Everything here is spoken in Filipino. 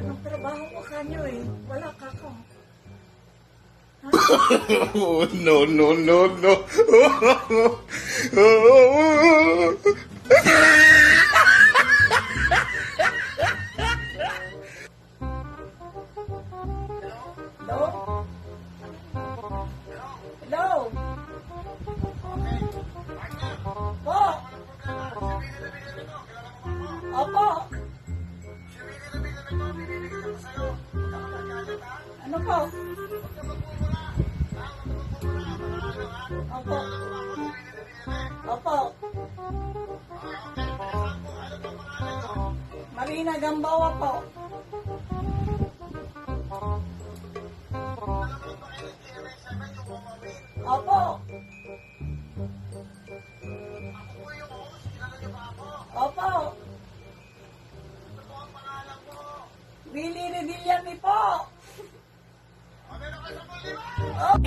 Anong trabaho ko kanyo eh? Wala ka ko. Oh, no, no, no, no. Hello? Hello? Po? Opo? Ano po? Opo. Opo. Marina Gamboa po. Opo. Opo. Willie Revillame po. Oh.